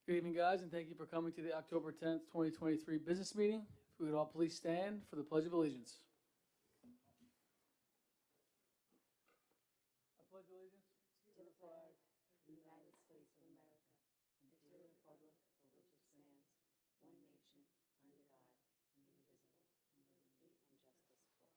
Good evening, guys, and thank you for coming to the October 10th, 2023 business meeting. If we would all please stand for the Pledge of Allegiance. I pledge allegiance to the flag of the United States of America and to the republic for which it stands, one nation, under God, indivisible, with liberty and justice for all.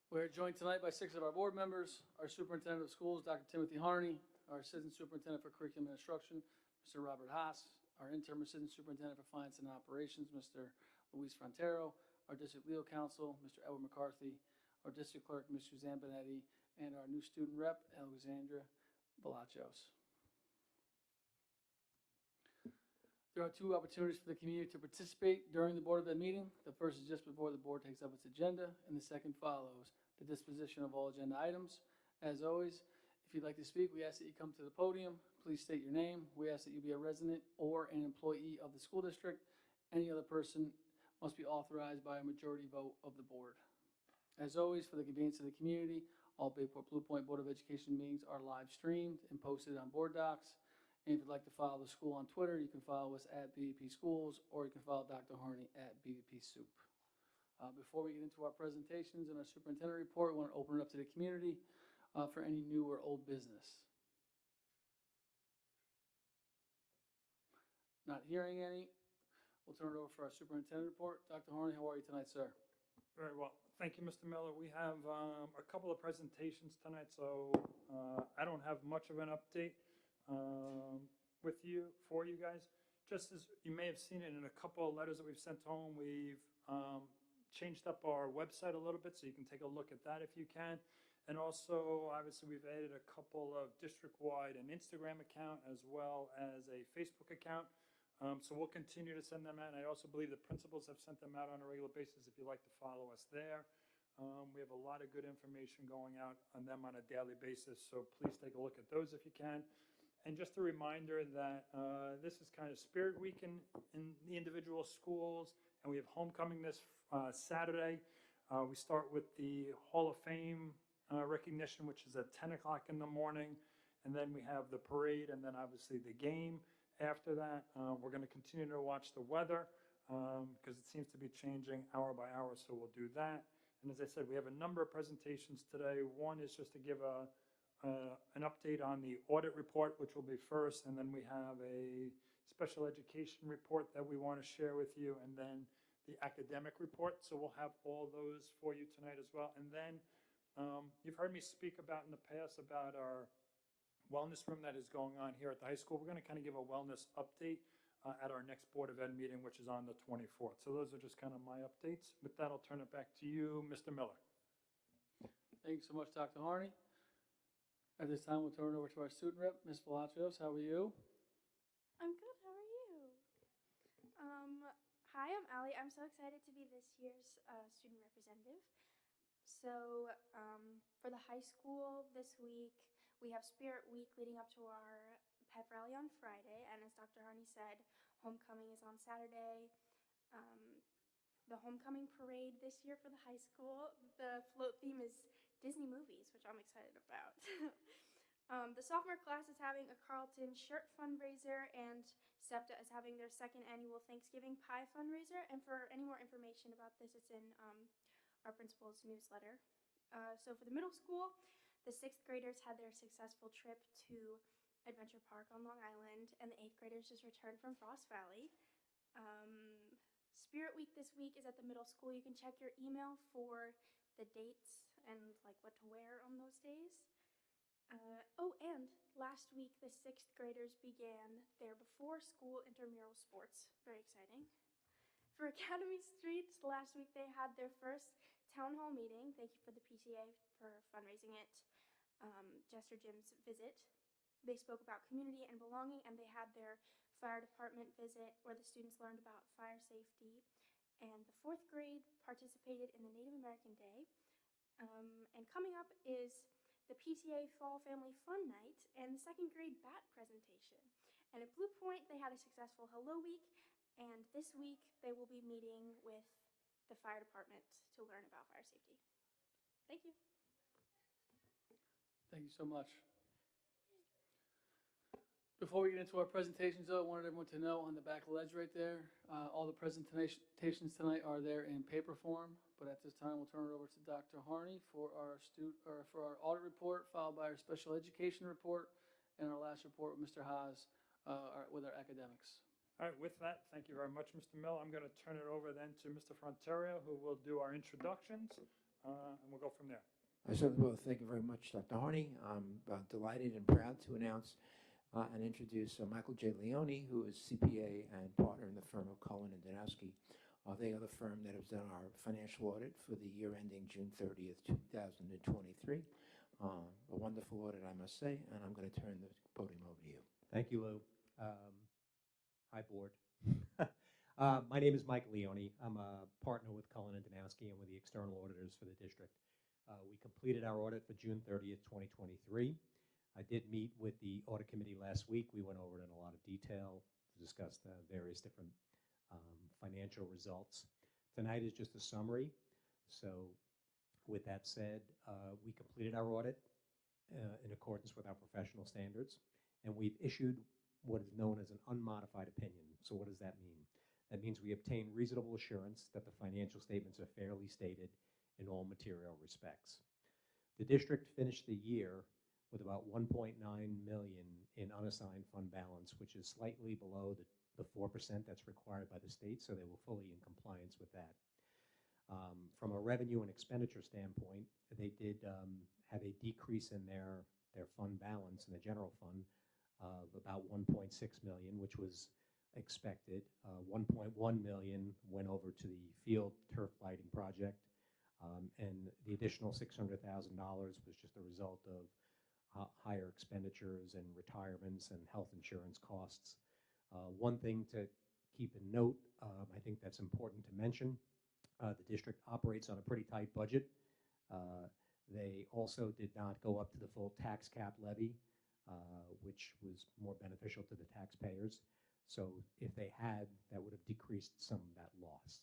We're joined tonight by 6 of our board members, our superintendent of schools, Dr. Timothy Harney, our assistant superintendent for curriculum and instruction, Mr. Robert Haas, our interim assistant superintendent for finance and operations, Mr. Luis Frontero, our district legal counsel, Mr. Edward McCarthy, our district clerk, Ms. Suzanne Benetti, and our new student rep, Alexandra Balachos. There are 2 opportunities for the community to participate during the Board of Ed meeting. The first is just before the board takes up its agenda, and the second follows the disposition of all agenda items. As always, if you'd like to speak, we ask that you come to the podium. Please state your name. We ask that you be a resident or an employee of the school district. Any other person must be authorized by a majority vote of the board. As always, for the convenience of the community, all Bayport Blue Point Board of Education meetings are live streamed and posted on board docs. And if you'd like to follow the school on Twitter, you can follow us at BBP Schools, or you can follow Dr. Harney at BBP Soup. Before we get into our presentations and our superintendent report, we want to open it up to the community for any new or old business. Not hearing any, we'll turn it over for our superintendent report. Dr. Harney, how are you tonight, sir? Very well. Thank you, Mr. Miller. We have a couple of presentations tonight, so I don't have much of an update for you guys. Just as you may have seen it in a couple of letters that we've sent home, we've changed up our website a little bit, so you can take a look at that if you can. And also, obviously, we've added a couple of district-wide an Instagram account as well as a Facebook account. So we'll continue to send them out. And I also believe the principals have sent them out on a regular basis if you'd like to follow us there. We have a lot of good information going out on them on a daily basis, so please take a look at those if you can. And just a reminder that this is kind of Spirit Week in the individual schools, and we have homecoming this Saturday. We start with the Hall of Fame recognition, which is at 10 o'clock in the morning, and then we have the parade, and then obviously the game after that. We're going to continue to watch the weather because it seems to be changing hour by hour, so we'll do that. And as I said, we have a number of presentations today. One is just to give an update on the audit report, which will be first, and then we have a special education report that we want to share with you, and then the academic report. So we'll have all those for you tonight as well. And then you've heard me speak about in the past about our wellness room that is going on here at the high school. We're going to kind of give a wellness update at our next Board of Ed meeting, which is on the 24th. So those are just kind of my updates. With that, I'll turn it back to you, Mr. Miller. Thank you so much, Dr. Harney. At this time, we'll turn it over to our student rep, Ms. Balachos. How are you? I'm good. How are you? Hi, I'm Allie. I'm so excited to be this year's student representative. So for the high school this week, we have Spirit Week leading up to our pep rally on Friday. And as Dr. Harney said, homecoming is on Saturday. The homecoming parade this year for the high school, the float theme is Disney movies, which I'm excited about. The sophomore class is having a Carlton shirt fundraiser, and SEPTA is having their 2nd annual Thanksgiving pie fundraiser. And for any more information about this, it's in our principal's newsletter. So for the middle school, the 6th graders had their successful trip to Adventure Park on Long Island, and the 8th graders just returned from Frost Valley. Spirit Week this week is at the middle school. You can check your email for the dates and like what to wear on those days. And last week the 6th graders began their before school intramural sports. Very exciting. For Academy Street, last week they had their first town hall meeting. Thank you for the PTA for fundraising it. Jester Jim's visit. They spoke about community and belonging, and they had their fire department visit where the students learned about fire safety. And the 4th grade participated in the Native American Day. And coming up is the PTA Fall Family Fun Night and the 2nd grade BAT presentation. And at Blue Point, they had a successful Hello Week, and this week they will be meeting with the fire department to learn about fire safety. Thank you. Thank you so much. Before we get into our presentations, though, I wanted everyone to know on the back ledge right there, all the presentations tonight are there in paper form. But at this time, we'll turn it over to Dr. Harney for our audit report, followed by our special education report, and our last report with Mr. Haas with our academics. All right, with that, thank you very much, Mr. Mill. I'm going to turn it over then to Mr. Fronterio, who will do our introductions, and we'll go from there. I certainly will. Thank you very much, Dr. Harney. I'm delighted and proud to announce and introduce Michael J. Leone, who is CPA and partner in the firm of Cullen and Danowski. They are the firm that has done our financial audit for the year ending June 30th, 2023. A wonderful audit, I must say, and I'm going to turn the podium over to you. Thank you, Lou. Hi, board. My name is Mike Leone. I'm a partner with Cullen and Danowski and with the external auditors for the district. We completed our audit for June 30th, 2023. I did meet with the audit committee last week. We went over it in a lot of detail to discuss the various different financial results. Tonight is just a summary. So with that said, we completed our audit in accordance with our professional standards, and we've issued what is known as an unmodified opinion. So what does that mean? That means we obtain reasonable assurance that the financial statements are fairly stated in all material respects. The district finished the year with about $1.9 million in unassigned fund balance, which is slightly below the 4% that's required by the state, so they were fully in compliance with that. From a revenue and expenditure standpoint, they did have a decrease in their fund balance in the general fund of about $1.6 million, which was expected. $1.1 million went over to the field turf lighting project, and the additional $600,000 was just a result of higher expenditures and retirements and health insurance costs. One thing to keep in note, I think that's important to mention, the district operates on a pretty tight budget. They also did not go up to the full tax cap levy, which was more beneficial to the taxpayers. So if they had, that would have decreased some of that loss.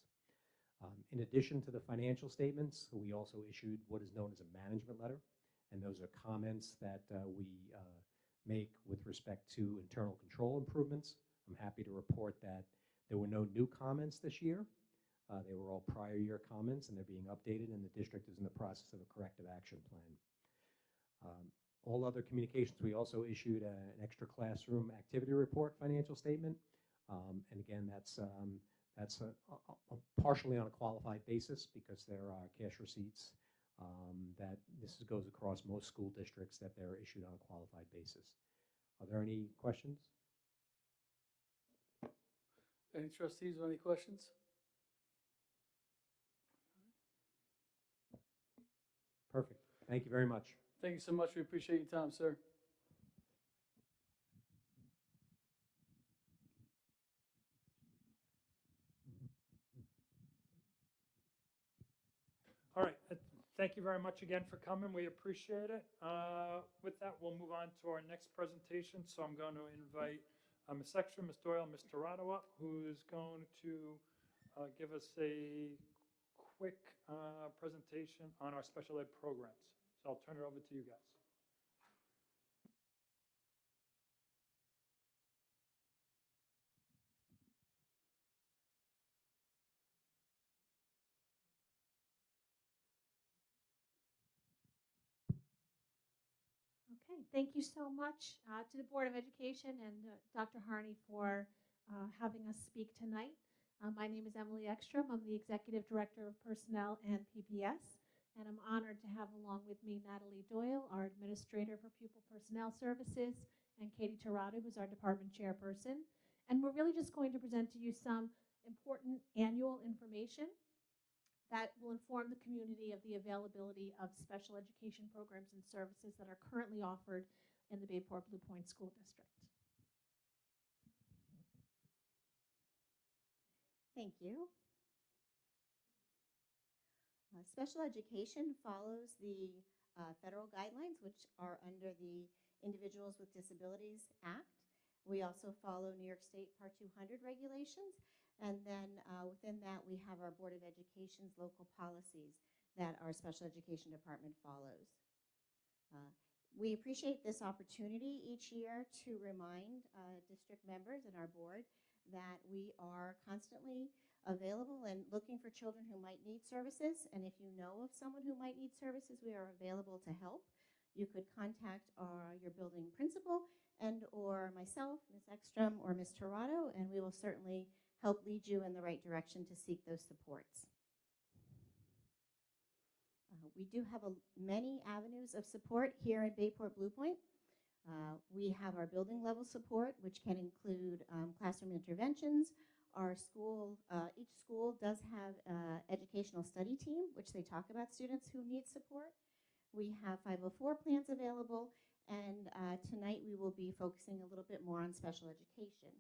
In addition to the financial statements, we also issued what is known as a management letter, and those are comments that we make with respect to internal control improvements. I'm happy to report that there were no new comments this year. They were all prior year comments, and they're being updated, and the district is in the process of a corrective action plan. All other communications, we also issued an extra classroom activity report financial statement. And again, that's partially on a qualified basis because there are cash receipts that this goes across most school districts that they're issued on a qualified basis. Are there any questions? Any trustees with any questions? Perfect. Thank you very much. Thank you so much. We appreciate your time, sir. All right. Thank you very much again for coming. We appreciate it. With that, we'll move on to our next presentation. So I'm going to invite Ms. Extra, Ms. Doyle, and Ms. Dorado up, who's going to give us a quick presentation on our special ed programs. So I'll turn it over to you guys. Okay, thank you so much to the Board of Education and Dr. Harney for having us speak tonight. My name is Emily Ekstrom. I'm the Executive Director of Personnel and PPS, and I'm honored to have along with me Natalie Doyle, our Administrator for Pupil Personnel Services, and Katie Tirado, who's our Department Chairperson. And we're really just going to present to you some important annual information that will inform the community of the availability of special education programs and services that are currently offered in the Bayport Blue Point School District. Thank you. Special education follows the federal guidelines, which are under the Individuals with Disabilities Act. We also follow New York State Part 200 regulations. And then within that, we have our Board of Education's local policies that our special education department follows. We appreciate this opportunity each year to remind district members and our board that we are constantly available and looking for children who might need services. And if you know of someone who might need services, we are available to help. You could contact your building principal and or myself, Ms. Ekstrom, or Ms. Torado, and we will certainly help lead you in the right direction to seek those supports. We do have many avenues of support here in Bayport Blue Point. We have our building level support, which can include classroom interventions. Our school, each school does have an educational study team, which they talk about students who need support. We have 504 plans available, and tonight we will be focusing a little bit more on special education.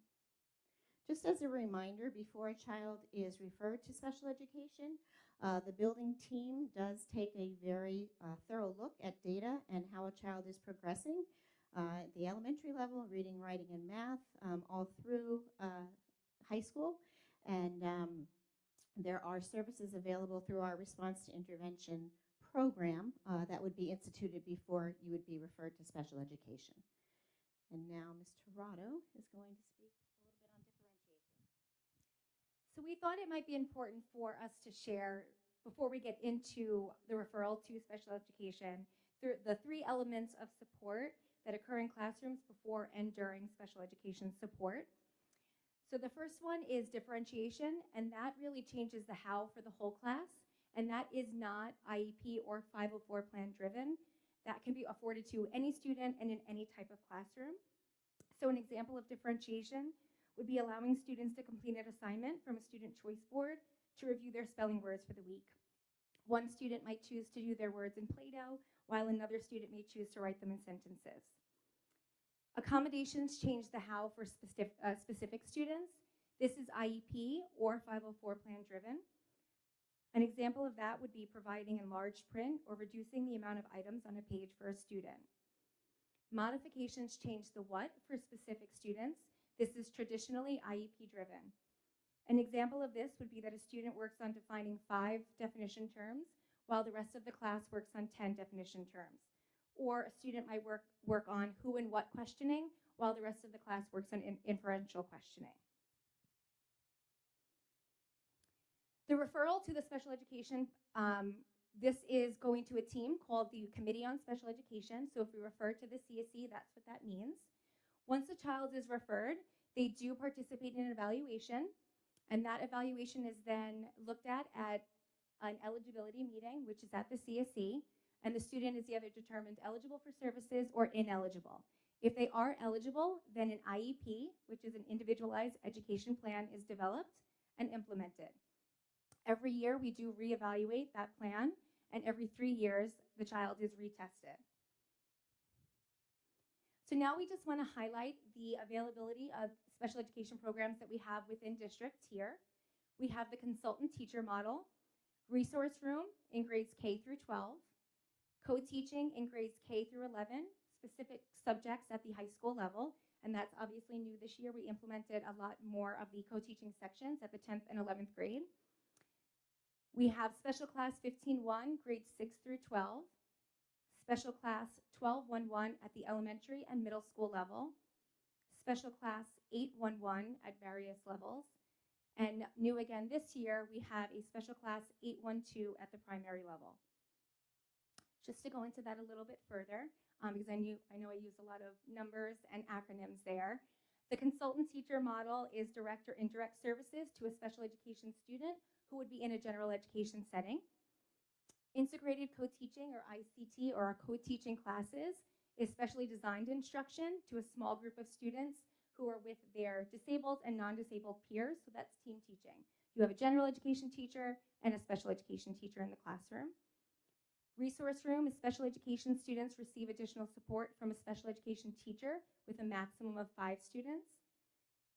Just as a reminder, before a child is referred to special education, the building team does take a very thorough look at data and how a child is progressing at the elementary level, reading, writing, and math, all through high school. And there are services available through our response to intervention program that would be instituted before you would be referred to special education. And now Ms. Torado is going to speak a little bit on differentiation. So we thought it might be important for us to share, before we get into the referral to special education, the 3 elements of support that occur in classrooms before and during special education support. So the first one is differentiation, and that really changes the how for the whole class, and that is not IEP or 504 plan driven. That can be afforded to any student and in any type of classroom. So an example of differentiation would be allowing students to complete an assignment from a student choice board to review their spelling words for the week. One student might choose to do their words in Play-Doh, while another student may choose to write them in sentences. Accommodations change the how for specific students. This is IEP or 504 plan driven. An example of that would be providing enlarged print or reducing the amount of items on a page for a student. Modifications change the what for specific students. This is traditionally IEP driven. An example of this would be that a student works on defining 5 definition terms while the rest of the class works on 10 definition terms. Or a student might work on who and what questioning while the rest of the class works on inferential questioning. The referral to the special education, this is going to a team called the Committee on Special Education. So if we refer to the CSE, that's what that means. Once a child is referred, they do participate in an evaluation, and that evaluation is then looked at an eligibility meeting, which is at the CSE, and the student is either determined eligible for services or ineligible. If they are eligible, then an IEP, which is an individualized education plan, is developed and implemented. Every year we do reevaluate that plan, and every 3 years the child is retested. So now we just want to highlight the availability of special education programs that we have within districts here. We have the consultant teacher model, resource room in grades K through 12, co-teaching in grades K through 11, specific subjects at the high school level, and that's obviously new this year. We implemented a lot more of the co-teaching sections at the 10th and 11th grade. We have special class 15-1, grades 6 through 12, special class 12-1-1 at the elementary and middle school level, special class 8-1-1 at various levels, and new again this year, we have a special class 8-1-2 at the primary level. Just to go into that a little bit further, because I know I use a lot of numbers and acronyms there. The consultant teacher model is direct or indirect services to a special education student who would be in a general education setting. Integrated co-teaching, or ICT, or our co-teaching classes is specially designed instruction to a small group of students who are with their disabled and non-disabled peers, so that's team teaching. You have a general education teacher and a special education teacher in the classroom. Resource room is special education students receive additional support from a special education teacher with a maximum of 5 students.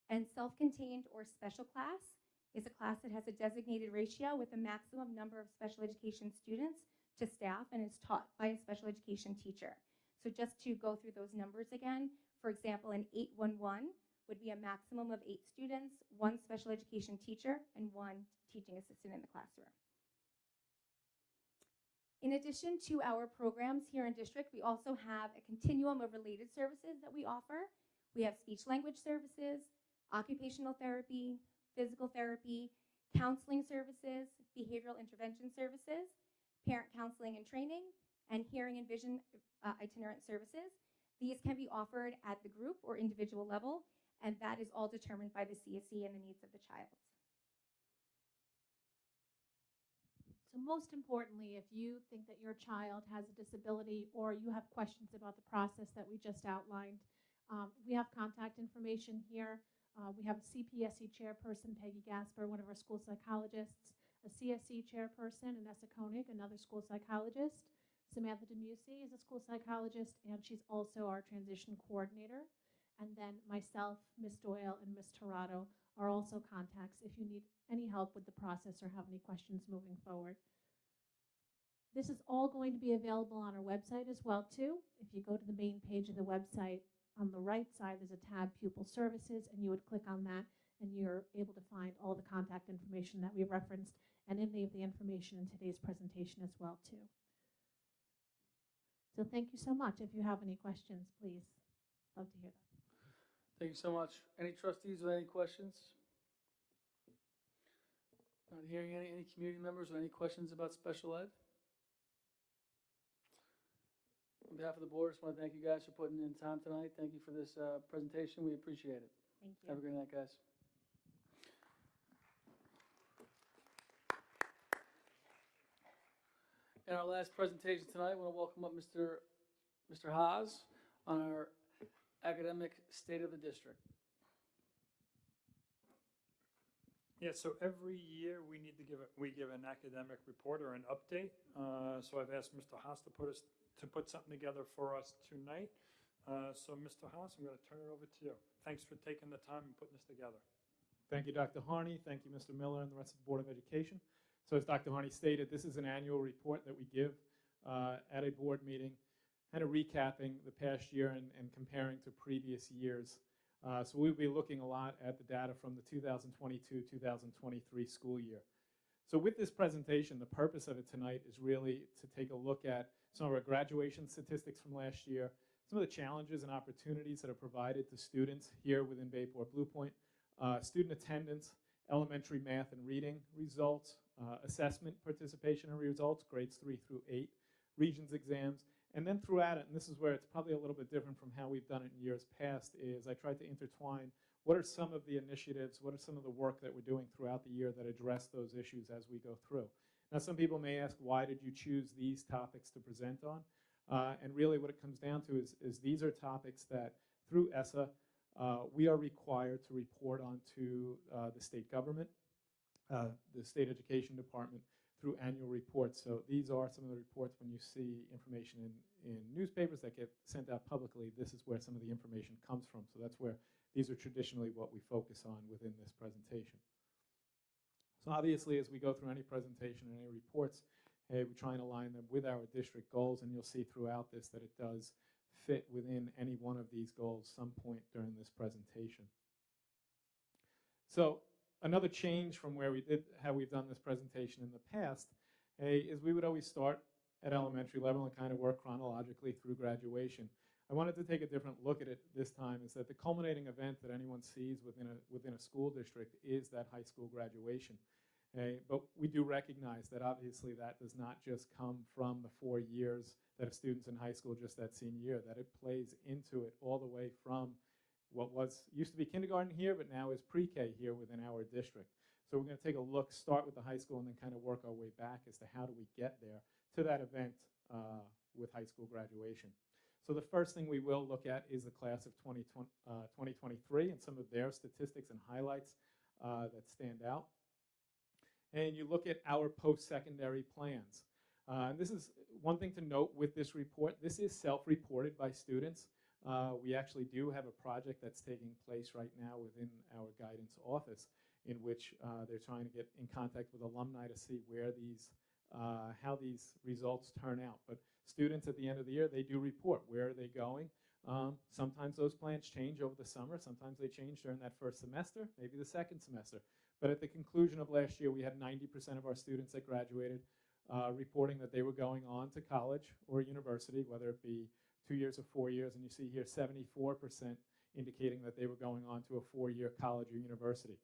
And self-contained or special class is a class that has a designated ratio with a maximum number of special education students to staff and is taught by a special education teacher. So just to go through those numbers again, for example, an 8-1-1 would be a maximum of 8 students, 1 special education teacher, and 1 teaching assistant in the classroom. In addition to our programs here in district, we also have a continuum of related services that we offer. We have speech language services, occupational therapy, physical therapy, counseling services, behavioral intervention services, parent counseling and training, and hearing and vision itinerant services. These can be offered at the group or individual level, and that is all determined by the CSE and the needs of the child. So most importantly, if you think that your child has a disability or you have questions about the process that we just outlined, we have contact information here. We have a CPSE chairperson, Peggy Gasper, one of our school psychologists, a CSE chairperson, Anessa Koenig, another school psychologist. Samantha DeMusi is a school psychologist, and she's also our transition coordinator. And then myself, Ms. Doyle, and Ms. Torado are also contacts if you need any help with the process or have any questions moving forward. This is all going to be available on our website as well, too. If you go to the main page of the website, on the right side, there's a tab, Pupil Services, and you would click on that, and you're able to find all the contact information that we referenced and any of the information in today's presentation as well, too. So thank you so much. If you have any questions, please, love to hear that. Thank you so much. Any trustees with any questions? Not hearing any community members with any questions about special ed? On behalf of the board, I just want to thank you guys for putting in time tonight. Thank you for this presentation. We appreciate it. Thank you. Have a good night, guys. In our last presentation tonight, I want to welcome up Mr. Haas on our academic state of the district. Yeah, so every year we need to give an academic report or an update. So I've asked Mr. Haas to put something together for us tonight. So Mr. Haas, I'm going to turn it over to you. Thanks for taking the time and putting this together. Thank you, Dr. Harney. Thank you, Mr. Miller, and the rest of the Board of Education. So as Dr. Harney stated, this is an annual report that we give at a board meeting, kind of recapping the past year and comparing to previous years. So we'll be looking a lot at the data from the 2022-2023 school year. So with this presentation, the purpose of it tonight is really to take a look at some of our graduation statistics from last year, some of the challenges and opportunities that are provided to students here within Bayport Blue Point, student attendance, elementary math and reading results, assessment participation and results, grades 3 through 8, regions exams, and then throughout it, and this is where it's probably a little bit different from how we've done it in years past, is I tried to intertwine what are some of the initiatives, what are some of the work that we're doing throughout the year that address those issues as we go through. Now, some people may ask, why did you choose these topics to present on? And really what it comes down to is these are topics that through ESSA, we are required to report on to the state government, the state education department, through annual reports. So these are some of the reports when you see information in newspapers that get sent out publicly. This is where some of the information comes from. So that's where these are traditionally what we focus on within this presentation. So obviously, as we go through any presentation and any reports, we try and align them with our district goals, and you'll see throughout this that it does fit within any one of these goals some point during this presentation. So another change from how we've done this presentation in the past is we would always start at elementary level and kind of work chronologically through graduation. I wanted to take a different look at it this time, is that the culminating event that anyone sees within a school district is that high school graduation. But we do recognize that obviously that does not just come from the 4 years that a student's in high school, just that senior year, that it plays into it all the way from what used to be kindergarten here, but now is pre-K here within our district. So we're going to take a look, start with the high school, and then kind of work our way back as to how do we get there to that event with high school graduation. So the first thing we will look at is the class of 2023 and some of their statistics and highlights that stand out. And you look at our post-secondary plans. And this is one thing to note with this report. This is self-reported by students. We actually do have a project that's taking place right now within our guidance office in which they're trying to get in contact with alumni to see where how these results turn out. But students at the end of the year, they do report where are they going. Sometimes those plans change over the summer. Sometimes they change during that first semester, maybe the second semester. But at the conclusion of last year, we had 90% of our students that graduated. reporting that they were going on to college or university, whether it be 2 years or 4 years. And you see here 74% indicating that they were going on to a 4-year college or university.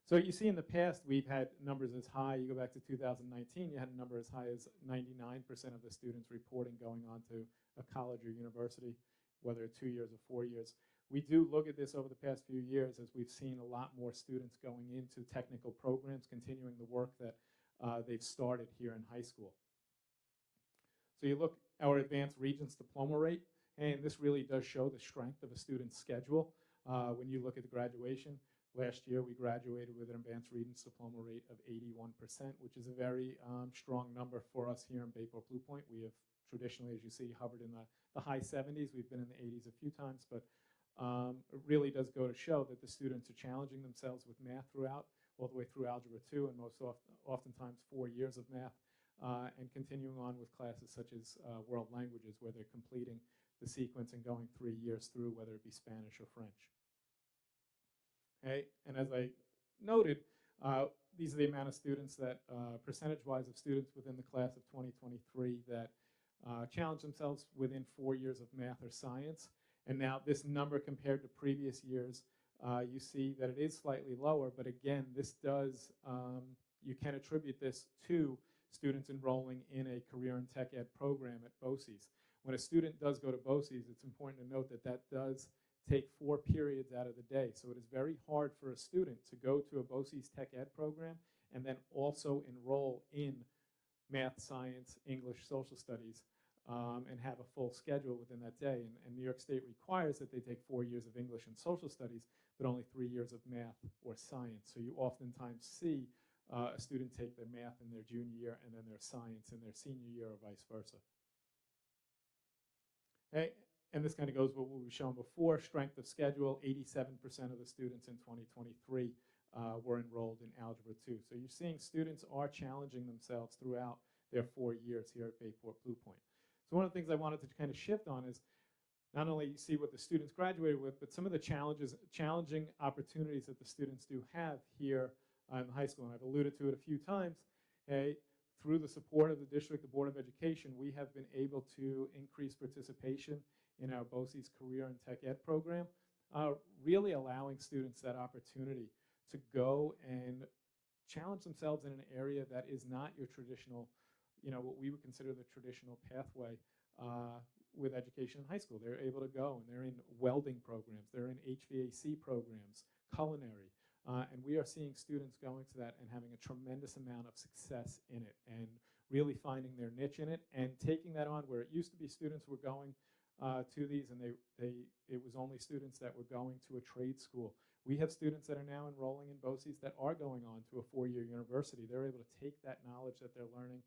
So you see in the past, we've had numbers as high, you go back to 2019, you had a number as high as 99% of the students reporting going on to a college or university, whether 2 years or 4 years. We do look at this over the past few years as we've seen a lot more students going into technical programs, continuing the work that they've started here in high school. So you look at our advanced Regents diploma rate, and this really does show the strength of a student's schedule. When you look at the graduation, last year we graduated with an advanced Regents diploma rate of 81%, which is a very strong number for us here in Bayport Blue Point. We have traditionally, as you see, hovered in the high 70s. We've been in the 80s a few times, but it really does go to show that the students are challenging themselves with math throughout, all the way through Algebra 2, and oftentimes 4 years of math, and continuing on with classes such as world languages, where they're completing the sequence and going 3 years through, whether it be Spanish or French. Okay, and as I noted, these are the amount of students that, percentage-wise of students within the class of 2023 that challenge themselves within 4 years of math or science. And now this number compared to previous years, you see that it is slightly lower, but again, this does, you can attribute this to students enrolling in a career and tech ed program at BOCES. When a student does go to BOCES, it's important to note that that does take 4 periods out of the day. So it is very hard for a student to go to a BOCES tech ed program and then also enroll in math, science, English, social studies, and have a full schedule within that day. And New York State requires that they take 4 years of English and social studies, but only 3 years of math or science. So you oftentimes see a student take their math in their junior year and then their science in their senior year or vice versa. Okay. And this kind of goes with what we've shown before, strength of schedule, 87% of the students in 2023 were enrolled in Algebra 2. So you're seeing students are challenging themselves throughout their 4 years here at Bayport Blue Point. So one of the things I wanted to kind of shift on is not only you see what the students graduated with, but some of the challenging opportunities that the students do have here in high school. And I've alluded to it a few times. Through the support of the district, the Board of Education, we have been able to increase participation in our BOCES Career and Tech Ed program, really allowing students that opportunity to go and challenge themselves in an area that is not your traditional, what we would consider the traditional pathway with education in high school. They're able to go and they're in welding programs, they're in HVAC programs, culinary, and we are seeing students going to that and having a tremendous amount of success in it and really finding their niche in it and taking that on where it used to be students were going to these and it was only students that were going to a trade school. We have students that are now enrolling in BOCES that are going on to a 4-year university. They're able to take that knowledge that they're learning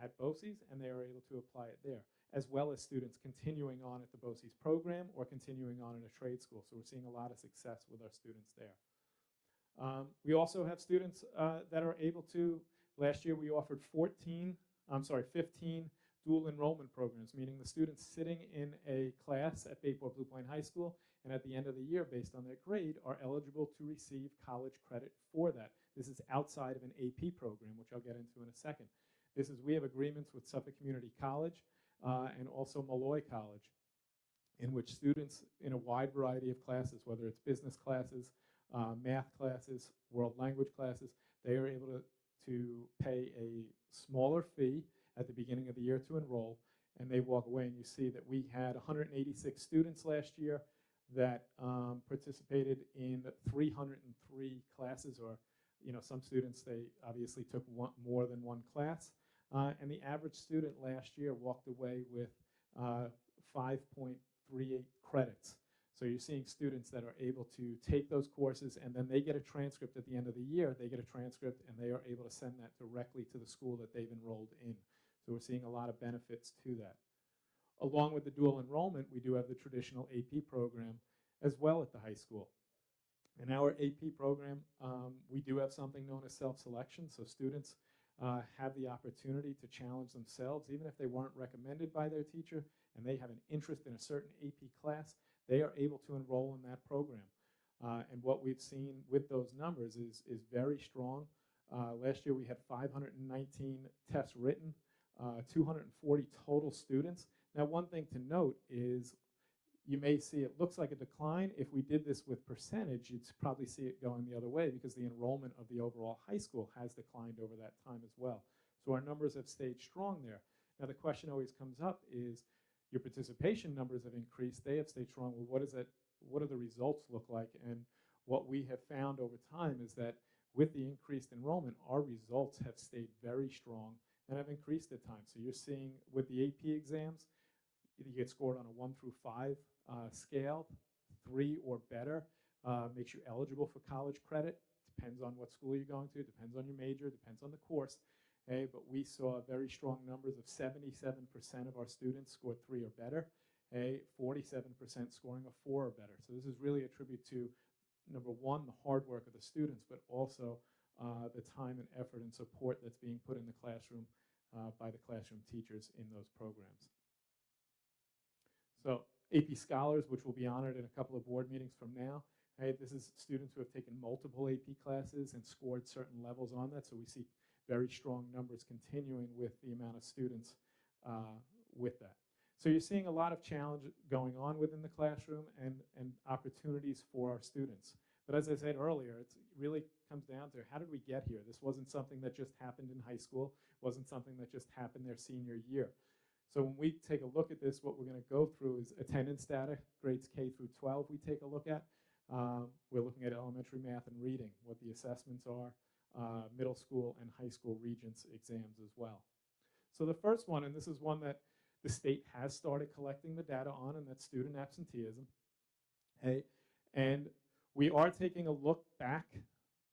at BOCES and they are able to apply it there, as well as students continuing on at the BOCES program or continuing on in a trade school. So we're seeing a lot of success with our students there. We also have students that are able to, last year we offered 15 dual enrollment programs, meaning the students sitting in a class at Bayport Blue Point High School and at the end of the year, based on their grade, are eligible to receive college credit for that. This is outside of an AP program, which I'll get into in a second. We have agreements with Suffolk Community College and also Malloy College, in which students in a wide variety of classes, whether it's business classes, math classes, world language classes, they are able to pay a smaller fee at the beginning of the year to enroll, and they walk away. And you see that we had 186 students last year that participated in 303 classes, or some students, they obviously took more than one class. And the average student last year walked away with 5.38 credits. So you're seeing students that are able to take those courses and then they get a transcript at the end of the year. They get a transcript and they are able to send that directly to the school that they've enrolled in. So we're seeing a lot of benefits to that. Along with the dual enrollment, we do have the traditional AP program as well at the high school. In our AP program, we do have something known as self-selection. So students have the opportunity to challenge themselves, even if they weren't recommended by their teacher and they have an interest in a certain AP class, they are able to enroll in that program. And what we've seen with those numbers is very strong. Last year we had 519 tests written, 240 total students. Now, one thing to note is you may see it looks like a decline. If we did this with percentage, you'd probably see it going the other way because the enrollment of the overall high school has declined over that time as well. So our numbers have stayed strong there. Now, the question always comes up is your participation numbers have increased. They have stayed strong. Well, what do the results look like? And what we have found over time is that with the increased enrollment, our results have stayed very strong and have increased at times. So you're seeing with the AP exams, you get scored on a 1 through 5 scale. 3 or better makes you eligible for college credit. Depends on what school you're going to, depends on your major, depends on the course. Okay, but we saw very strong numbers of 77% of our students scored 3 or better. 47% scoring a 4 or better. So this is really a tribute to, number one, the hard work of the students, but also the time and effort and support that's being put in the classroom by the classroom teachers in those programs. So AP Scholars, which will be honored in a couple of board meetings from now. This is students who have taken multiple AP classes and scored certain levels on that. So we see very strong numbers continuing with the amount of students with that. So you're seeing a lot of challenge going on within the classroom and opportunities for our students. But as I said earlier, it really comes down to how did we get here? This wasn't something that just happened in high school, wasn't something that just happened their senior year. So when we take a look at this, what we're going to go through is attendance data, grades K through 12 we take a look at. We're looking at elementary math and reading, what the assessments are, middle school and high school regents exams as well. So the first one, and this is one that the state has started collecting the data on, and that's student absenteeism. And we are taking a look back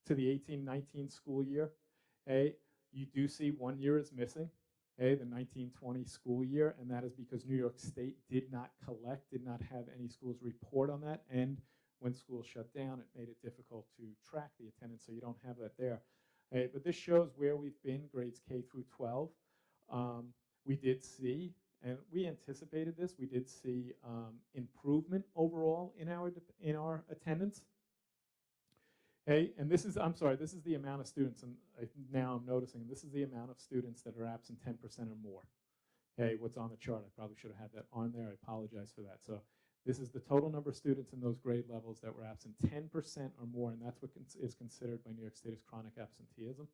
to the 18-19 school year. You do see 1 year is missing. The 1920 school year, and that is because New York State did not have any schools report on that, and when schools shut down, it made it difficult to track the attendance, so you don't have that there. But this shows where we've been, grades K through 12. We did see, and we anticipated this, we did see improvement overall in our attendance. And this is, I'm sorry, this is the amount of students, and now I'm noticing this is the amount of students that are absent 10% or more. What's on the chart, I probably should have had that on there. I apologize for that. So this is the total number of students in those grade levels that were absent 10% or more, and that's what is considered by New York State as chronic absenteeism.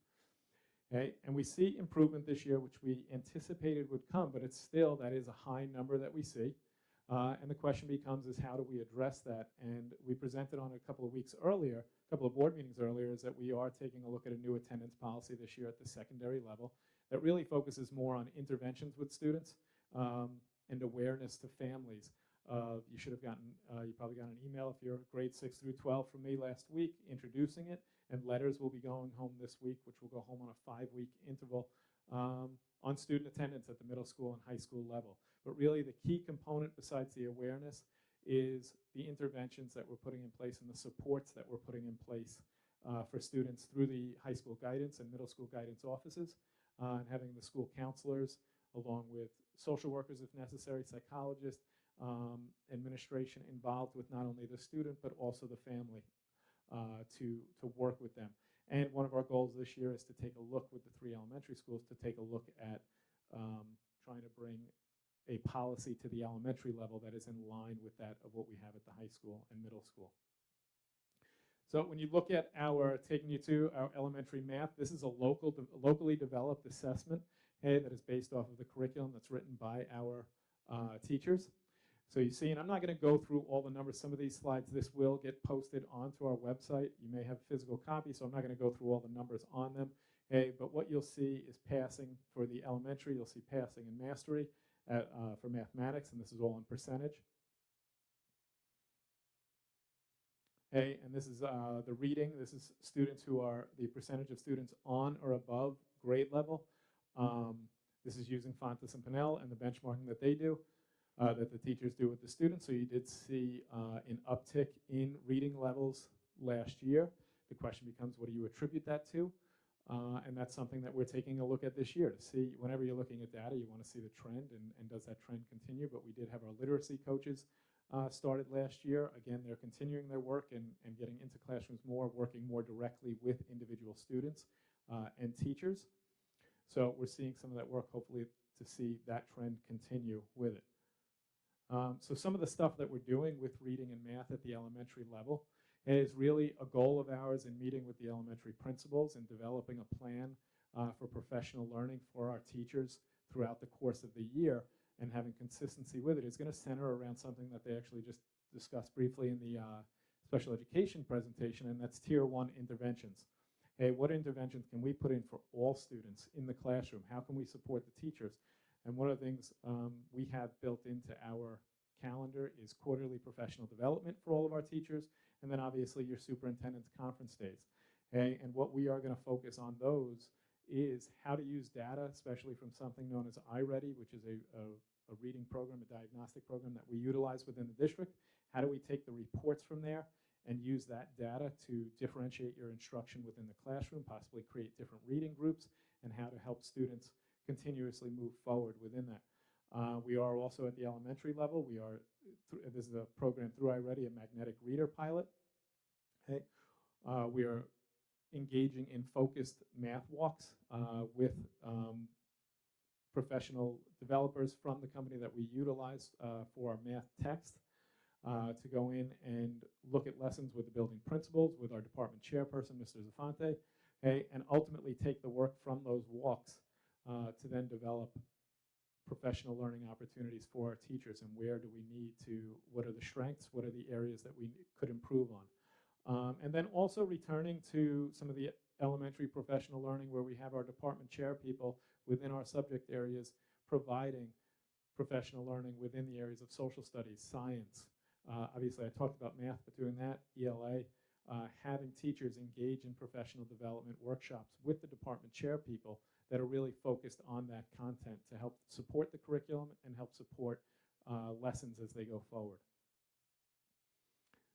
And we see improvement this year, which we anticipated would come, but it's still, that is a high number that we see. And the question becomes is how do we address that? And we presented on a couple of weeks earlier, a couple of board meetings earlier, is that we are taking a look at a new attendance policy this year at the secondary level that really focuses more on interventions with students and awareness to families. You should have gotten, you probably got an email if you're grade 6 through 12 from me last week introducing it, and letters will be going home this week, which will go home on a 5-week interval on student attendance at the middle school and high school level. But really the key component besides the awareness is the interventions that we're putting in place and the supports that we're putting in place for students through the high school guidance and middle school guidance offices, and having the school counselors along with social workers if necessary, psychologists, administration involved with not only the student but also the family to work with them. And one of our goals this year is to take a look with the 3 elementary schools to take a look at trying to bring a policy to the elementary level that is in line with that of what we have at the high school and middle school. So when you look at taking you to our elementary math, this is a locally developed assessment that is based off of the curriculum that's written by our teachers. So you see, and I'm not going to go through all the numbers. Some of these slides, this will get posted onto our website. You may have a physical copy, so I'm not going to go through all the numbers on them. But what you'll see is passing for the elementary. You'll see passing and mastery for mathematics, and this is all in percentage. And this is the reading. This is students who are the percentage of students on or above grade level. This is using Fontes and Pinnell and the benchmarking that they do. That the teachers do with the students. So you did see an uptick in reading levels last year. The question becomes, what do you attribute that to? And that's something that we're taking a look at this year to see, whenever you're looking at data, you want to see the trend and does that trend continue? But we did have our literacy coaches started last year. Again, they're continuing their work and getting into classrooms more, working more directly with individual students and teachers. So we're seeing some of that work hopefully to see that trend continue with it. So some of the stuff that we're doing with reading and math at the elementary level is really a goal of ours in meeting with the elementary principals and developing a plan for professional learning for our teachers throughout the course of the year, and having consistency with it is going to center around something that they actually just discussed briefly in the special education presentation, and that's Tier 1 interventions. Hey, what interventions can we put in for all students in the classroom? How can we support the teachers? And one of the things we have built into our calendar is quarterly professional development for all of our teachers, and then obviously your superintendent's conference days. Okay? And what we are going to focus on those is how to use data, especially from something known as iReady, which is a reading program, a diagnostic program that we utilize within the district. How do we take the reports from there and use that data to differentiate your instruction within the classroom, possibly create different reading groups, and how to help students continuously move forward within that. We are also at the elementary level. This is a program through iReady, a magnetic reader pilot. Okay. We are engaging in focused math walks with professional developers from the company that we utilize for our math text to go in and look at lessons with the building principals, with our department chairperson, Mr. Zafante, okay, and ultimately take the work from those walks to then develop professional learning opportunities for our teachers, and where do we need to, what are the strengths, what are the areas that we could improve on. And then also returning to some of the elementary professional learning where we have our department chair people within our subject areas providing professional learning within the areas of social studies, science. Obviously, I talked about math, but doing that, ELA, having teachers engage in professional development workshops with the department chair people that are really focused on that content to help support the curriculum and help support lessons as they go forward.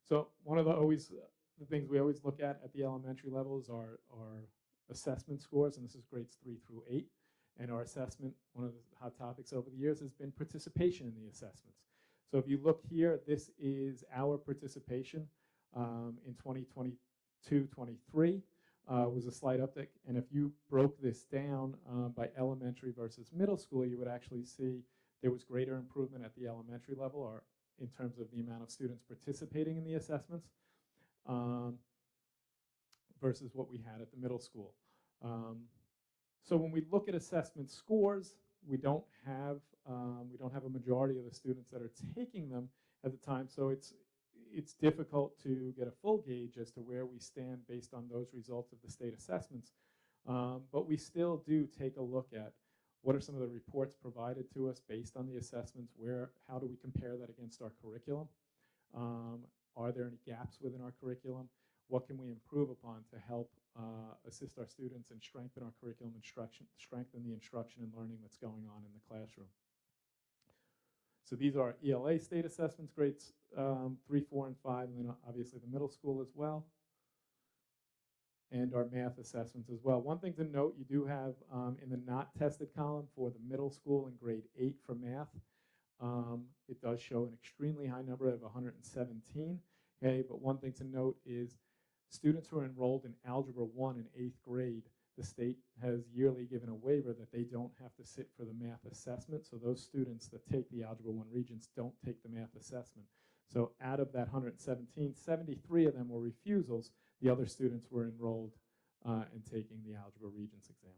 So one of the things we always look at the elementary levels are assessment scores, and this is grades 3 through 8. And our assessment, one of the hot topics over the years has been participation in the assessments. So if you look here, this is our participation in 2022-23. Was a slight uptick, and if you broke this down by elementary versus middle school, you would actually see there was greater improvement at the elementary level, or in terms of the amount of students participating in the assessments, versus what we had at the middle school. So when we look at assessment scores, we don't have a majority of the students that are taking them at the time, so it's difficult to get a full gauge as to where we stand based on those results of the state assessments. But we still do take a look at what are some of the reports provided to us based on the assessments, how do we compare that against our curriculum? Are there any gaps within our curriculum? What can we improve upon to help assist our students and strengthen our curriculum instruction, strengthen the instruction and learning that's going on in the classroom? So these are ELA state assessments, grades 3, 4, and 5, and then obviously the middle school as well, and our math assessments as well. One thing to note, you do have in the not tested column for the middle school in grade 8 for math, it does show an extremely high number of 117. Okay, but one thing to note is students who are enrolled in Algebra 1 in 8th grade, the state has yearly given a waiver that they don't have to sit for the math assessment. So those students that take the Algebra 1 Regents don't take the math assessment. So out of that 117, 73 of them were refusals. The other students were enrolled and taking the Algebra Regents exam.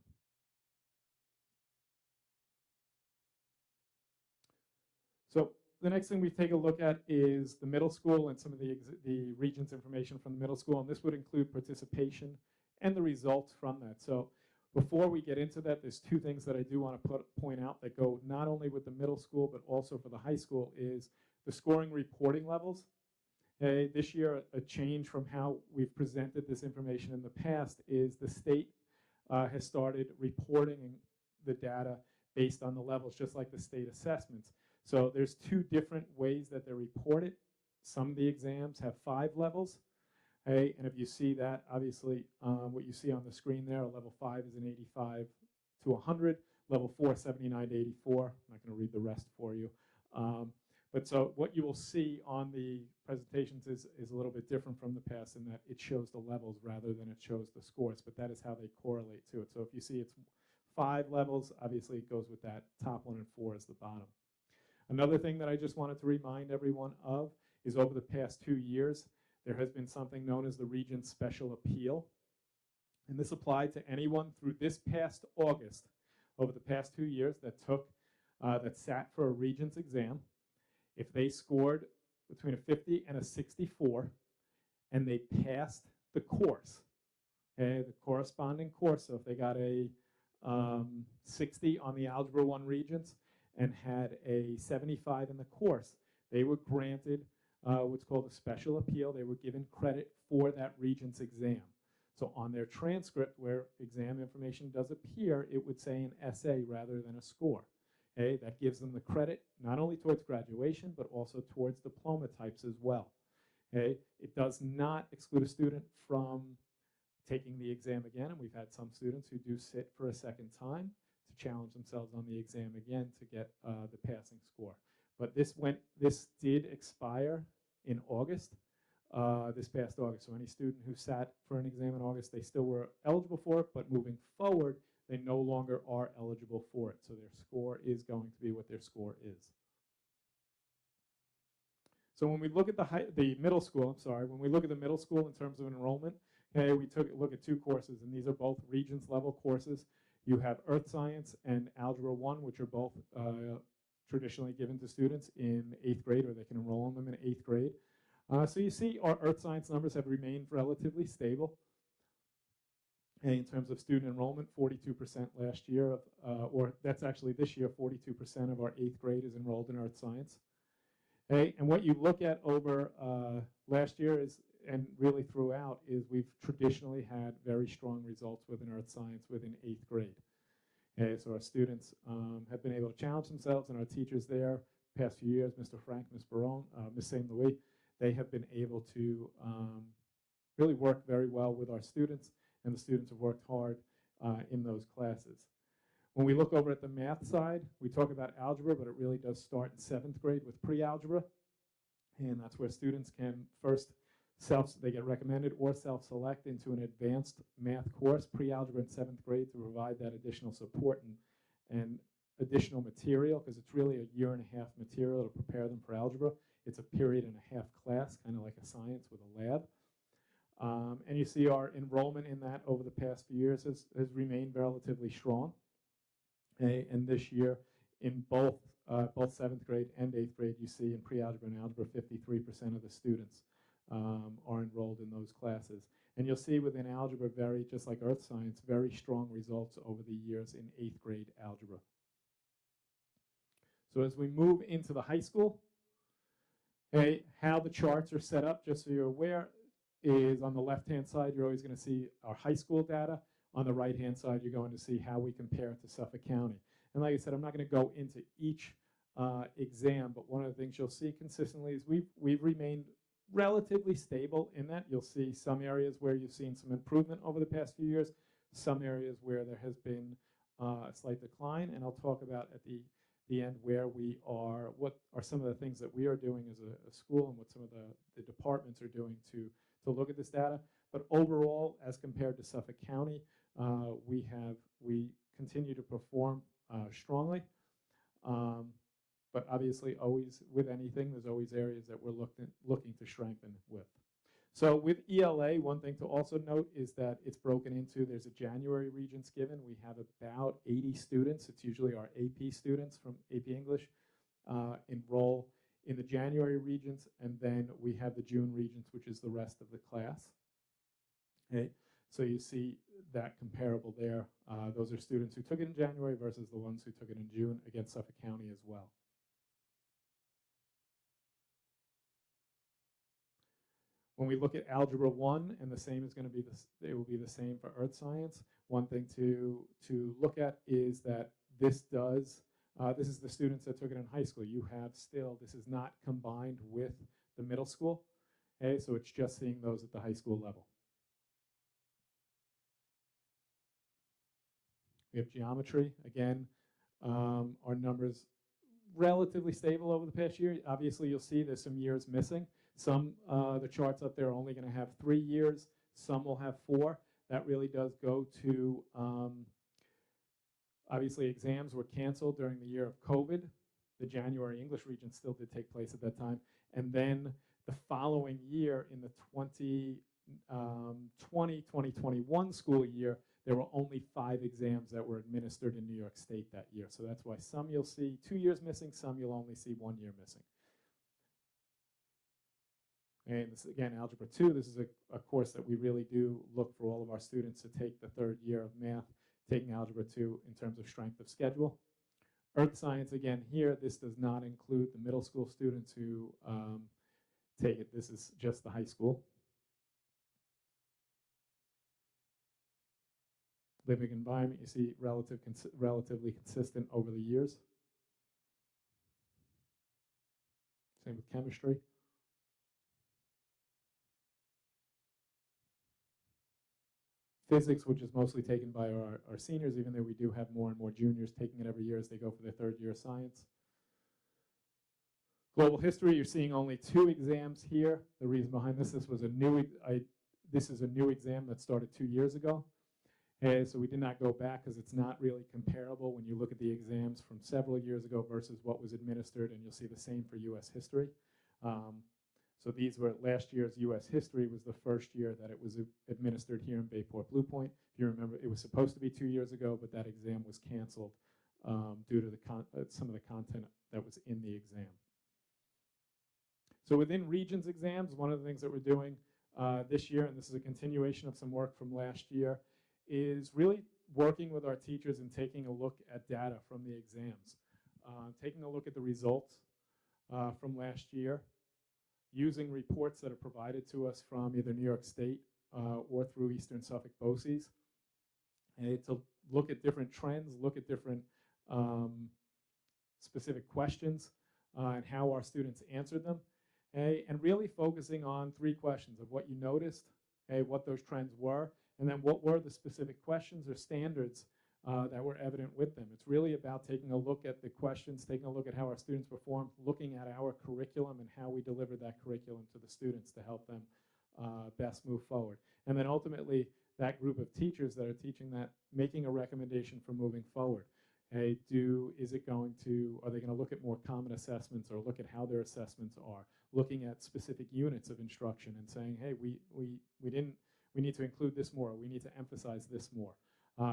So the next thing we take a look at is the middle school and some of the Regents information from the middle school, and this would include participation and the results from that. So before we get into that, there's two things that I do want to point out that go not only with the middle school but also for the high school is the scoring reporting levels. Okay, this year, a change from how we've presented this information in the past is the state has started reporting the data based on the levels, just like the state assessments. So there's two different ways that they're reported. Some of the exams have 5 levels. Okay, and if you see that, obviously, what you see on the screen there, a level 5 is an 85 to 100, level 4, 79 to 84. I'm not going to read the rest for you. But so what you will see on the presentations is a little bit different from the past in that it shows the levels rather than it shows the scores, but that is how they correlate to it. So if you see it's 5 levels. Obviously, it goes with that top 1 and 4 as the bottom. Another thing that I just wanted to remind everyone of is over the past 2 years, there has been something known as the Regents Special Appeal. And this applied to anyone through this past August, over the past 2 years, that sat for a Regents exam. If they scored between a 50 and a 64, and they passed the course, okay, the corresponding course, so if they got a 60 on the Algebra 1 Regents and had a 75 in the course, they were granted what's called a special appeal. They were given credit for that Regents exam. So on their transcript, where exam information does appear, it would say an essay rather than a score. Okay, that gives them the credit not only towards graduation, but also towards diploma types as well. Okay, it does not exclude a student from taking the exam again, and we've had some students who do sit for a second time to challenge themselves on the exam again to get the passing score. But this did expire in August, this past August. So any student who sat for an exam in August, they still were eligible for it, but moving forward, they no longer are eligible for it. So their score is going to be what their score is. So when we look at the middle school, when we look at the middle school in terms of enrollment, okay, we took a look at 2 courses, and these are both Regents level courses. You have Earth Science and Algebra 1, which are both traditionally given to students in 8th grade, or they can enroll in them in 8th grade. So you see our Earth Science numbers have remained relatively stable. And in terms of student enrollment, 42% last year, or that's actually this year, 42% of our 8th grade is enrolled in Earth Science. Okay, and what you look at over last year is, and really throughout, is we've traditionally had very strong results within Earth Science within 8th grade. Okay, so our students have been able to challenge themselves, and our teachers there, past few years, Mr. Frank, Ms. Barone, Ms. St. Louis, they have been able to really work very well with our students, and the students have worked hard in those classes. When we look over at the math side, we talk about algebra, but it really does start in 7th grade with pre-algebra, and that's where students can first they get recommended or self-select into an advanced math course, pre-algebra in 7th grade, to provide that additional support and additional material, because it's really a 1.5 year material to prepare them for algebra. It's a 1.5 period class, kind of like a science with a lab. And you see our enrollment in that over the past few years has remained relatively strong. Okay, and this year, in both 7th grade and 8th grade, you see in pre-algebra and algebra, 53% of the students are enrolled in those classes. And you'll see within algebra, just like Earth Science, very strong results over the years in 8th grade algebra. So as we move into the high school, okay, how the charts are set up, just so you're aware, is on the left-hand side, you're always going to see our high school data. On the right-hand side, you're going to see how we compare to Suffolk County. And like I said, I'm not going to go into each exam, but one of the things you'll see consistently is we've remained relatively stable in that. You'll see some areas where you've seen some improvement over the past few years, some areas where there has been a slight decline, and I'll talk about at the end where we are, what are some of the things that we are doing as a school, and what some of the departments are doing to look at this data. But overall, as compared to Suffolk County, we continue to perform strongly. But obviously, always with anything, there's always areas that we're looking to strengthen with. So with ELA, one thing to also note is that it's broken into, there's a January Regents given. We have about 80 students. It's usually our AP students from AP English enroll in the January Regents, and then we have the June Regents, which is the rest of the class. Okay, so you see that comparable there. Those are students who took it in January versus the ones who took it in June against Suffolk County as well. When we look at Algebra 1, and the same is going to be it will be the same for Earth Science. One thing to look at is that this is the students that took it in high school. You have still, this is not combined with the middle school. Okay, so it's just seeing those at the high school level. We have geometry. Again, our numbers relatively stable over the past year. Obviously, you'll see there's some years missing. Some, the charts up there are only going to have 3 years. Some will have 4. That really does go to Obviously, exams were canceled during the year of COVID. The January English region still did take place at that time. And then the following year, in the 2020-2021 school year, there were only 5 exams that were administered in New York State that year. So that's why some you'll see 2 years missing, some you'll only see 1 year missing. And this is, again, Algebra 2. This is a course that we really do look for all of our students to take the 3rd year of math, taking Algebra 2 in terms of strength of schedule. Earth Science, again, here, this does not include the middle school students who take it. This is just the high school. Living environment, you see relatively consistent over the years. Same with chemistry. Physics, which is mostly taken by our seniors, even though we do have more and more juniors taking it every year as they go for their 3rd year of science. Global history, you're seeing only 2 exams here. The reason behind this is a new exam that started 2 years ago. And so we did not go back because it's not really comparable when you look at the exams from several years ago versus what was administered, and you'll see the same for U.S. history. So these were last year's U.S. history was the first year that it was administered here in Bayport Blue Point. If you remember, it was supposed to be 2 years ago, but that exam was canceled due to some of the content that was in the exam. So within Regions exams, one of the things that we're doing this year, and this is a continuation of some work from last year, is really working with our teachers and taking a look at data from the exams, taking a look at the results from last year, using reports that are provided to us from either New York State or through Eastern Suffolk BOCES, and to look at different trends, look at different specific questions and how our students answered them, and really focusing on 3 questions of what you noticed, what those trends were, and then what were the specific questions or standards that were evident with them. It's really about taking a look at the questions, taking a look at how our students performed, looking at our curriculum and how we deliver that curriculum to the students to help them best move forward. And then ultimately, that group of teachers that are teaching that, making a recommendation for moving forward. Hey, are they going to look at more common assessments or look at how their assessments are, looking at specific units of instruction and saying, hey, we need to include this more, we need to emphasize this more.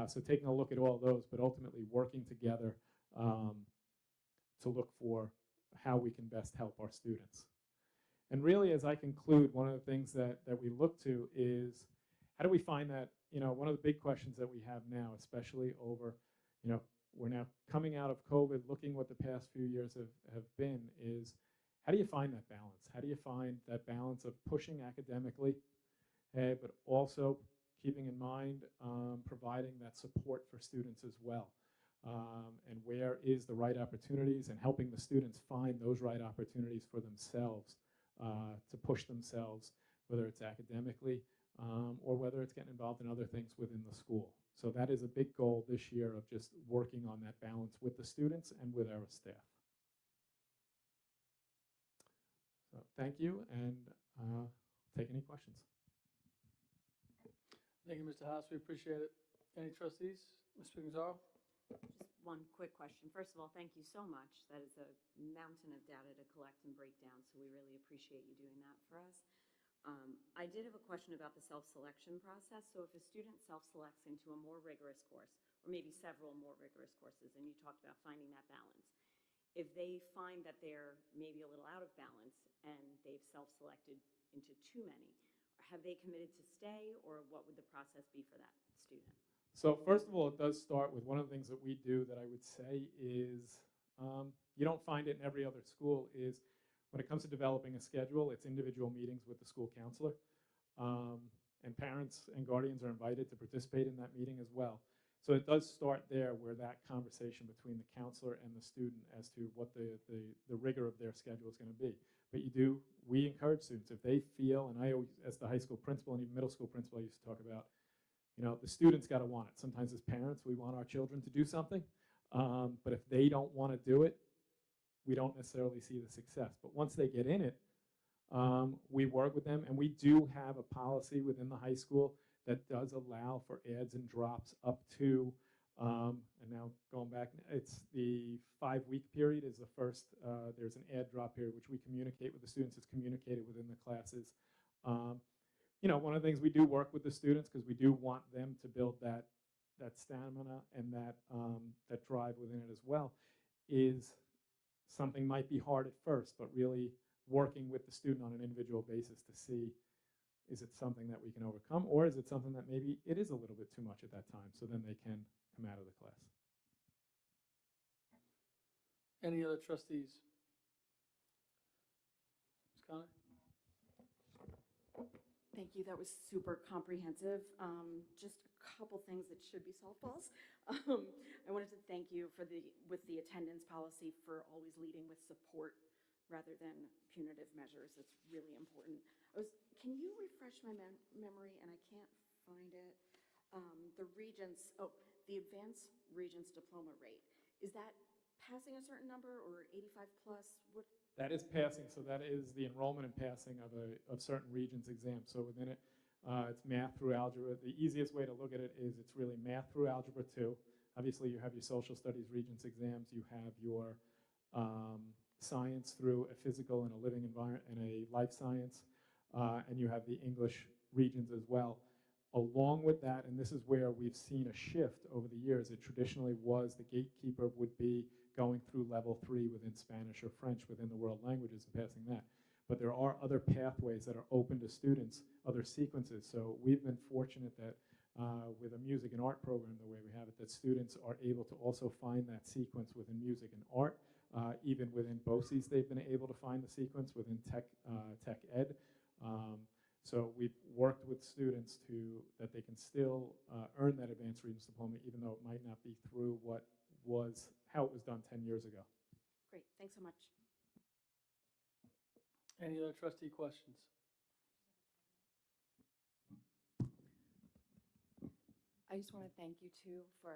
So taking a look at all those, but ultimately working together to look for how we can best help our students. And really, as I conclude, one of the things that we look to is, how do we find that, one of the big questions that we have now, especially over, we're now coming out of COVID, looking what the past few years have been, is how do you find that balance? How do you find that balance of pushing academically, but also keeping in mind providing that support for students as well, and where is the right opportunities, and helping the students find those right opportunities for themselves to push themselves, whether it's academically or whether it's getting involved in other things within the school. So that is a big goal this year, of just working on that balance with the students and with our staff. So thank you, and take any questions. Thank you, Mr. Haas. We appreciate it. Any trustees? Mr. Gonzalo? Just one quick question. First of all, thank you so much. That is a mountain of data to collect and break down, so we really appreciate you doing that for us. I did have a question about the self-selection process. So if a student self-selects into a more rigorous course, or maybe several more rigorous courses, and you talked about finding that balance, if they find that they're maybe a little out of balance and they've self-selected into too many, have they committed to stay, or what would the process be for that student? So first of all, it does start with one of the things that we do that I would say is, you don't find it in every other school, is when it comes to developing a schedule, it's individual meetings with the school counselor. And parents and guardians are invited to participate in that meeting as well. So it does start there, where that conversation between the counselor and the student as to what the rigor of their schedule is going to be. But we encourage students, if they feel, and I always, as the high school principal and even middle school principal, I used to talk about, the students got to want it. Sometimes as parents, we want our children to do something, but if they don't want to do it, we don't necessarily see the success. But once they get in it, we work with them, and we do have a policy within the high school that does allow for adds and drops up to And now going back, it's the 5-week period is the first, there's an add drop period, which we communicate with the students. It's communicated within the classes. One of the things we do work with the students, because we do want them to build that stamina and that drive within it as well, is something might be hard at first, but really working with the student on an individual basis to see, is it something that we can overcome, or is it something that maybe it is a little bit too much at that time, so then they can come out of the class. Any other trustees? Ms. Conner? Thank you. That was super comprehensive. Just a couple things that should be softballs. I wanted to thank you with the attendance policy for always leading with support rather than punitive measures. It's really important. Can you refresh my memory? And I can't find it. The advanced Regents diploma rate. Is that passing a certain number or 85 plus? What? That is passing, so that is the enrollment and passing of certain Regents exams. So within it, it's math through algebra. The easiest way to look at it is it's really math through algebra 2. Obviously, you have your social studies Regents exams. You have your science through a physical and a living environment and a life science. And you have the English Regents as well. Along with that, and this is where we've seen a shift over the years, it traditionally was the gatekeeper would be going through level 3 within Spanish or French within the world languages and passing that. But there are other pathways that are open to students, other sequences. So we've been fortunate that with a music and art program, the way we have it, that students are able to also find that sequence within music and art. Even within BOCES, they've been able to find the sequence within tech ed. So we've worked with students that they can still earn that advanced Regents diploma, even though it might not be through how it was done 10 years ago. Great, thanks so much. Any other trustee questions? I just want to thank you too for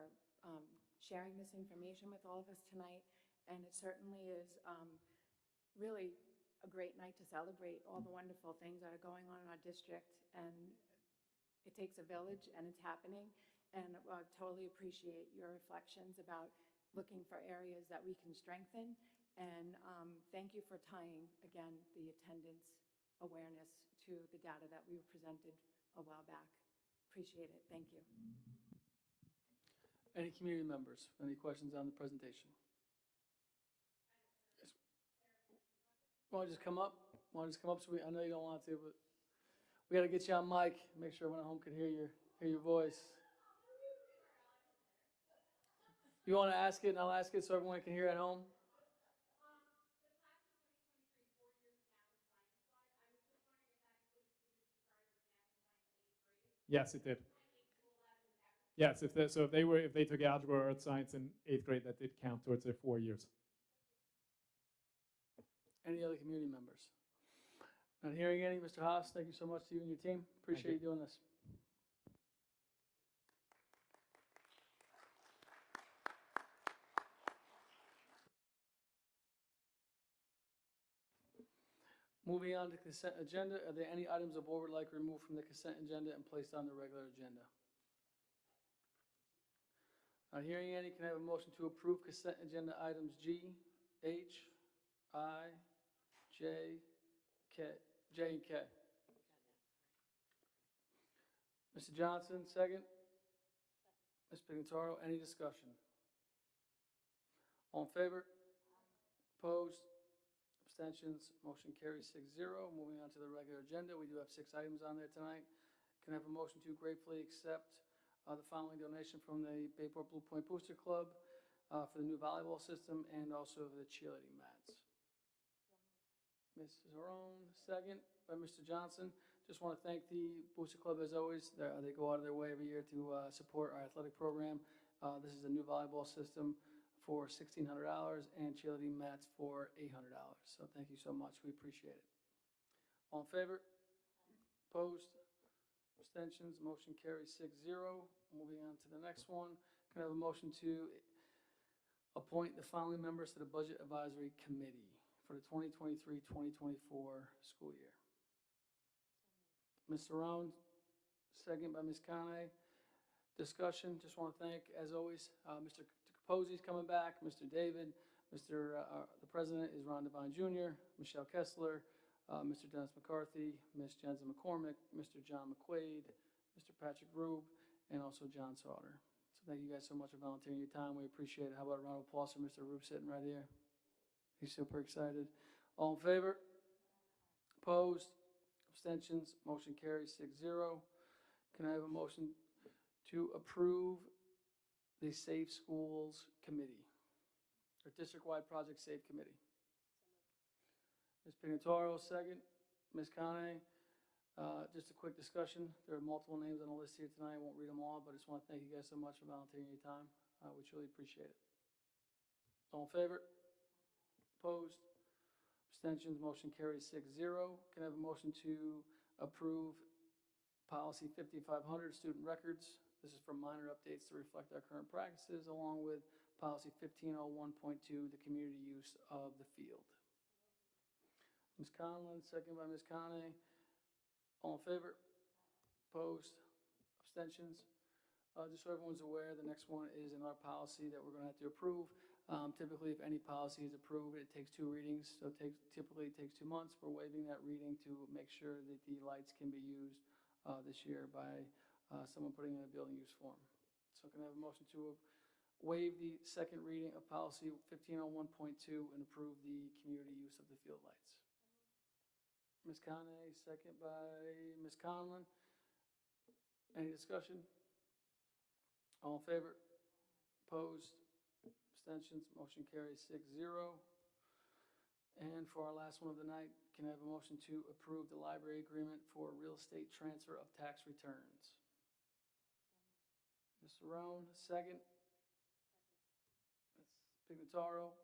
sharing this information with all of us tonight. And it certainly is really a great night to celebrate all the wonderful things that are going on in our district. And it takes a village, and it's happening. And I totally appreciate your reflections about looking for areas that we can strengthen. And thank you for tying, again, the attendance awareness to the data that we presented a while back. Appreciate it. Thank you. Any community members? Any questions on the presentation? Yes. Want to just come up? So I know you don't want to, but we got to get you on mic. Make sure everyone at home can hear your voice. You want to ask it, and I'll ask it so everyone can hear at home? Yes, it did. Yes, if they took algebra or earth science in 8th grade, that did count towards their 4 years. Any other community members? Not hearing any. Mr. Haas, thank you so much to you and your team. Appreciate you doing this. Moving on to consent agenda, are there any items the board would like removed from the consent agenda and placed on the regular agenda? Not hearing any, can I have a motion to approve consent agenda items G, H, I, J, and K? Mr. Johnson, second. Ms. Pignataro, any discussion? All in favor? Opposed? Abstentions? Motion carries 6-0. Moving on to the regular agenda, we do have 6 items on there tonight. Can I have a motion to gratefully accept the following donation from the Bayport Blue Point Booster Club for the new volleyball system and also the cheerleading mats? Mrs. Harone, second by Mr. Johnson. Just want to thank the Booster Club as always. They go out of their way every year to support our athletic program. This is a new volleyball system for $1,600 and cheerleading mats for $800. So thank you so much. We appreciate it. All in favor? Opposed? Abstentions? Motion carries 6-0. Moving on to the next one. Can I have a motion to appoint the following members to the Budget Advisory Committee for the 2023-2024 school year? Ms. Sarone, second by Ms. Kane. discussion. Just want to thank, as always, Mr. Capozzi's coming back, Mr. David, the president is Ron Devine Jr., Michelle Kessler, Mr. Dennis McCarthy, Ms. Jensen McCormick, Mr. John McQuaid, Mr. Patrick Rube, and also John Sauter. So thank you guys so much for volunteering your time. We appreciate it. How about a round of applause for Mr. Rube sitting right here? He's super excited. All in favor? Opposed? Abstentions? Motion carries 6-0. Can I have a motion to approve the Safe Schools Committee, or District-Wide Project Safe Committee? Ms. Pignataro, second. Ms. Kane, just a quick discussion. There are multiple names on the list here tonight. I won't read them all, but I just want to thank you guys so much for volunteering your time. We truly appreciate it. All in favor? Opposed? Abstentions? Motion carries 6-0. Can I have a motion to approve Policy 5500, Student Records? This is for minor updates to reflect our current practices, along with Policy 1501.2, the community use of the field. Ms. Conlon, second by Ms. Kane. All in favor? Opposed? Abstentions? Just so everyone's aware, the next one is in our policy that we're going to have to approve. Typically, if any policy is approved, it takes 2 readings, so typically it takes 2 months. We're waiving that reading to make sure that the lights can be used this year by someone putting in a building use form. So can I have a motion to waive the second reading of policy 1501.2 and approve the community use of the field lights? Ms. Kane, second by Ms. Conlon. Any discussion? All in favor? Opposed? Abstentions? Motion carries 6-0. And for our last one of the night, can I have a motion to approve the library agreement for real estate transfer of tax returns? Mr. Roan, second. Ms. Pignataro.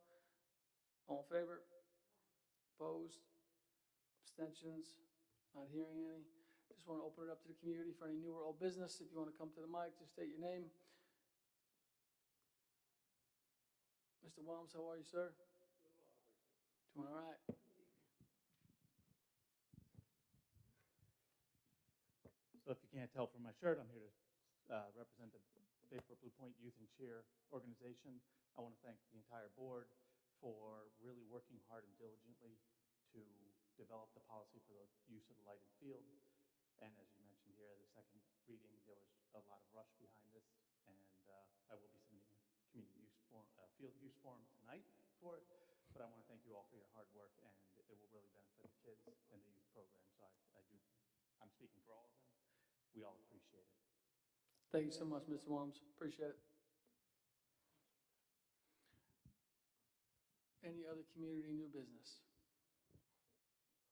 All in favor? Opposed? Abstentions? Not hearing any. Just want to open it up to the community for any new or old business. If you want to come to the mic, just state your name. Mr. Williams, how are you, sir? Doing all right. So if you can't tell from my shirt, I'm here to represent the Bayport Blue Point Youth and Cheer organization. I want to thank the entire board for really working hard and diligently to develop the policy for the use of the lighted field. And as you mentioned here, the second reading, there was a lot of rush behind this, and I will be submitting a community use form, field use form tonight for it. But I want to thank you all for your hard work, and it will really benefit the kids and the youth program. So I'm speaking for all of them. We all appreciate it. Thank you so much, Mr. Williams. Appreciate it. Any other community new business?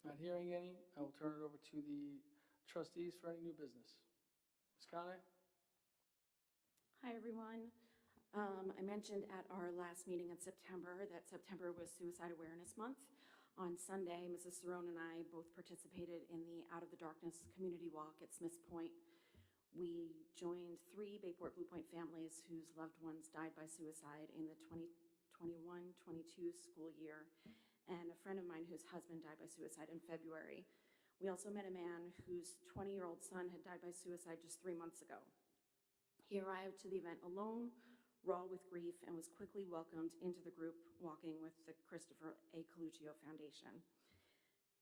Not hearing any, I will turn it over to the trustees for any new business. Ms. Kane? Hi, everyone. I mentioned at our last meeting in September that September was Suicide Awareness Month. On Sunday, Mrs. Cerrone and I both participated in the Out of the Darkness Community Walk at Smith's Point. We joined 3 Bayport Blue Point families whose loved ones died by suicide in the 2021-22 school year, and a friend of mine whose husband died by suicide in February. We also met a man whose 20-year-old son had died by suicide just 3 months ago. He arrived to the event alone, raw with grief, and was quickly welcomed into the group walking with the Christopher A. Coluccio Foundation.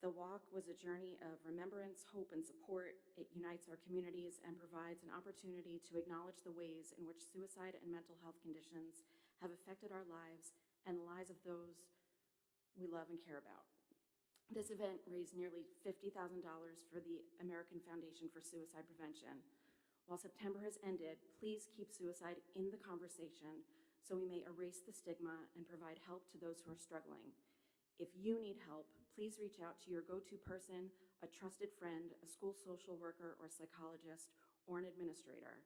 The walk was a journey of remembrance, hope, and support. It unites our communities and provides an opportunity to acknowledge the ways in which suicide and mental health conditions have affected our lives and the lives of those we love and care about. This event raised nearly $50,000 for the American Foundation for Suicide Prevention. While September has ended, please keep suicide in the conversation so we may erase the stigma and provide help to those who are struggling. If you need help, please reach out to your go-to person, a trusted friend, a school social worker or psychologist, or an administrator.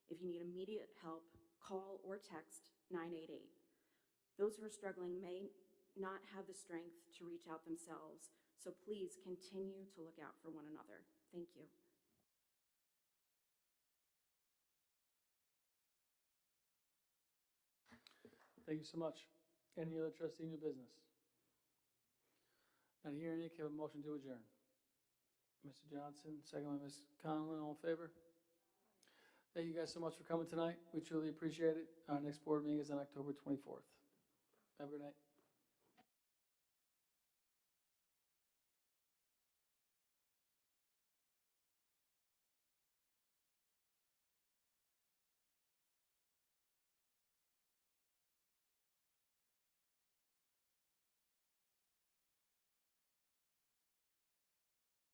If you need immediate help, call or text 988. Those who are struggling may not have the strength to reach out themselves, so please continue to look out for one another. Thank you. Thank you so much. Any other trustee new business? Not hearing any, can I have a motion to adjourn? Mr. Johnson, second by Ms. Conlon, all in favor? Thank you guys so much for coming tonight. We truly appreciate it. Our next board meeting is on October 24th. Have a good night.